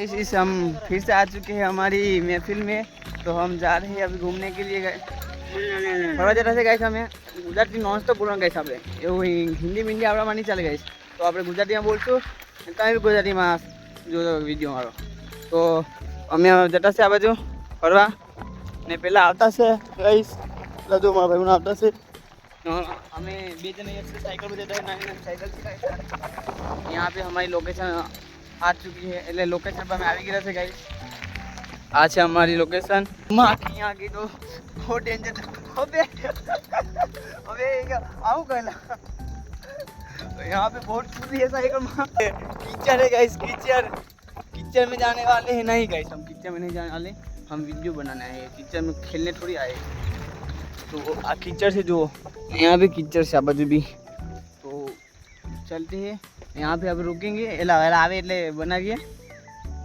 इस हम फिर से आ चुके हैं हमारी महफिल में। तो हम जा रहे हैं अभी घूमने के लिए गए फરવા જતા છે ગાઈસ। અમે ગુજરાતી નોન સ્ટોપ બોલવાનું ગાઈસ। આપણે એવું હિન્દી મીંડી આવડવામાં નહીં ચાલે ગાઈસ। તો આપણે ગુજરાતીમાં બોલશું અને તમે બી ગુજરાતીમાં જોજો વિડીયો મારો। તો અમે જતા છે આ બાજુ ફરવા ને પહેલાં આવતા છે ગાઈસ। જો મારા ભાઈઓને આવતા છે અમે બે જણ અહીંયા साइकिल पर जता है नानी साइकिल से। यहाँ पे हमारी लोकेशन आ चुकी है એટલે લોકેશન પર અમે આવી ગયા છે ગાઈસ। આ છે અમારી લોકેશન। માખી यहाँ की तो बहुत डेंजर। अबे अबे आओ कहला यहाँ पे बहुत कूदी है साइकिल में। कीचड़ है गाइस, कीचड़। कीचड़ में जाने वाले हैं नहीं गाइस, हम कीचड़ में नहीं जाने वाले, हम वीडियो बनाना है। कीचड़ में खेलने थोड़ी आए। तो आ कीचड़ से जो यहाँ पे कीचड़ से बाजू भी तो चलते हैं। यहाँ पे अब रुकेंगे एला आवे એટલે બનાવીએ।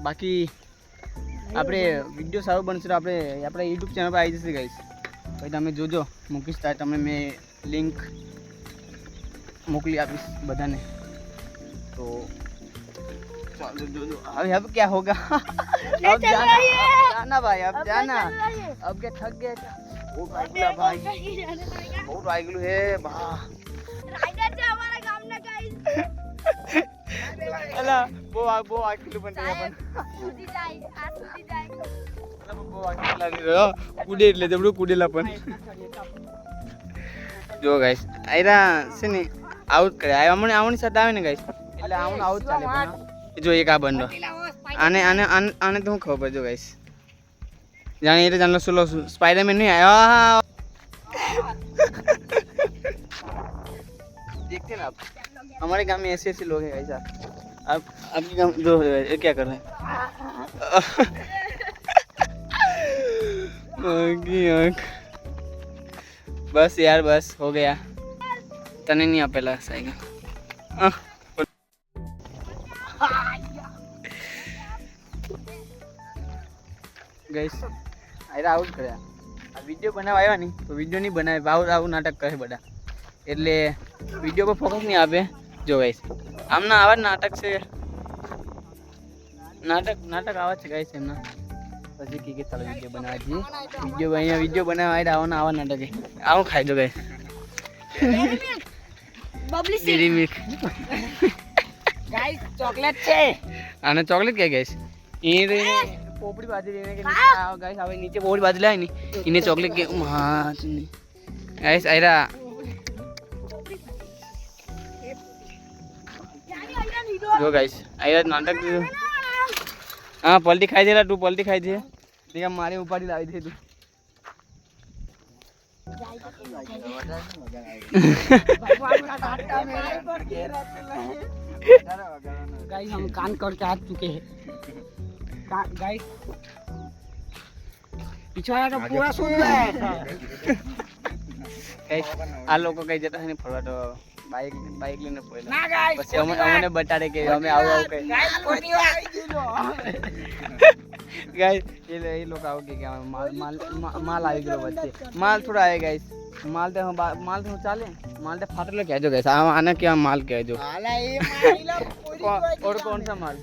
બાકી આપણે વિડીયો સારો બનશે તો આપણે યુટ્યુબ ચેનલ પર આવી જશે ગાઈસ। પછી તમે જોજો, મૂકીશ ત્યારે તમને મેં લિંક મોકલી આપીશ બધાને। તો चलो जो अब क्या होगा। अब जाना भाई, अब जाना। अब क्या थक गया क्या? ओ भाई बहुत वाइगलू है राइडर से हमारा काम ना गाइस। अला वो वाइगलू बन गया अपन सुधी जाए आज सुधी जाए वो वाइगलू लानी रहो कूदे એટલે જબડું કૂદેલા પણ। જો ગાઈસ આયરા છે ને આઉટ કરે આવવાની સાથે આવે ને ગાઈસ એટલે આઉટ ચાલે। પણ જો એક આ બંડો આને આને આને તો હું ખબર જો ગાઈસ जाने ये जान लो सुनो स्पाइडरमैन नहीं आया। देखते ना आप हमारे गांव में ऐसे लोग हैं गाइस। आप आपके गांव जो ये क्या कर रहे हैं? बस यार बस हो गया तने नहीं आ पहला साइकिल गाइस आयरा आउट કર્યા। આ વિડિયો બનાવવા આવ્યા નહીં તો વિડિયો નહીં બનાવે, આવું નાટક કરે બધા એટલે વિડિયો પર ફોકસ નહીં આપે। જો ગાઈસ આમના આવા નાટક છે, નાટક આવા છે ગાઈસ એમના। પછી કે ચાલો વિડિયો બનાવવા જઈએ। વિડિયો અહીંયા વિડિયો બનાવવા આવ્યા આવા નાટક છે। આવું ખાઈ જો guys Babli dairy milk guys chocolate છે। આને ચોકલેટ કે ગાઈસ એ पोपड़ी बाजी लेने के नीचे आओ गाइस। अब नीचे पोपड़ी बाजी लाए नहीं इन्हें चॉकलेट के हां गाइस आयरा जो गाइस आयरा नाटक हां पलटी खाई देला तू पलटी खाई दे देखा मारे ऊपर ही लावी दे तू गाइस हम कान करके आ चुके हैं गाइस। पीछे वाला तो पूरा सुन रहा है गाइस। आ लोगों कहीं जता है नहीं फरवा तो बाइक लेने पड़ेला ना गाइस बस हमने बता दे के हमें आओ के गाइस कोनी आई लो गाइस ये लोग आओ के क्या माल आवे गेलो बच्चे माल थोड़ा आए गाइस। माल तो चाले माल तो फाटले कह जो गाइस आने क्या माल कह जो आला ये माइला पूरी और कौन सा माल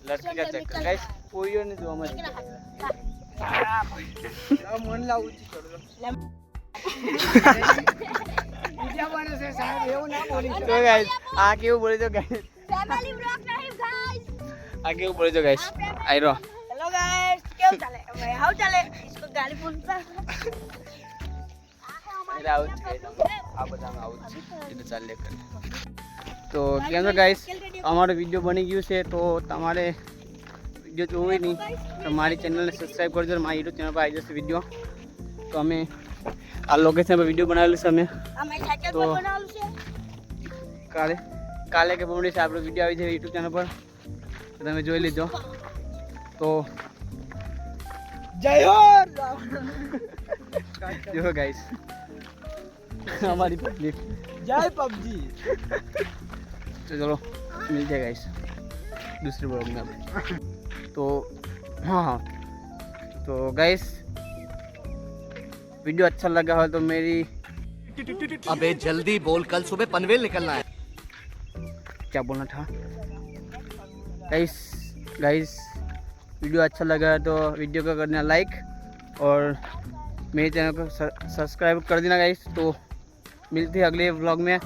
लड़की का चक्कर गाइस कोई नहीं जो हमारे मन लाऊ छोड़ दो બીજા માણસે સાહેબ એવું ના બોલી तो गाइस आगे वो बोले जो गाइस ફેમિલી બ્લોગ નહીં ગાइस। आगे वो बोले जो गाइस आइरो हेलो गाइस કેવું ચાલે ભાઈ હાઉ ચાલે इसको गाली बोलता मेरा आउट है आप बताओ आउट इधर चल लेकर। तो કેમ છો ગાઈસ અમારો વિડિયો બની ગયો છે તો તમારે વિડિયો જોવો નહીં તો મારી ચેનલને સબસ્ક્રાઇબ કરજો, મારી યુટ્યુબ ચેનલ પર આવી જશે વિડિયો। તો અમે આ લોકેશન પર વિડિયો બનાવેલું છે અમે અમે સાયકલ પર બનાવેલું છે। કાલે કે બોમડી છે આપણો વિડિયો આવી છે યુટ્યુબ ચેનલ પર તો તમે જોઈ લેજો। તો જય હો જો ગાઈસ हमारी पब्लिक जय पबजी। तो चलो मिलते हैं गाइस दूसरे ब्लॉग में। तो हाँ तो गाइस वीडियो अच्छा लगा हो तो मेरी अबे जल्दी बोल कल सुबह पनवेल निकलना है। क्या बोलना था गाइस गाइस वीडियो अच्छा लगा है तो वीडियो को करना लाइक और मेरे चैनल को सब्सक्राइब कर देना गाइस। तो मिलते हैं अगले व्लॉग में।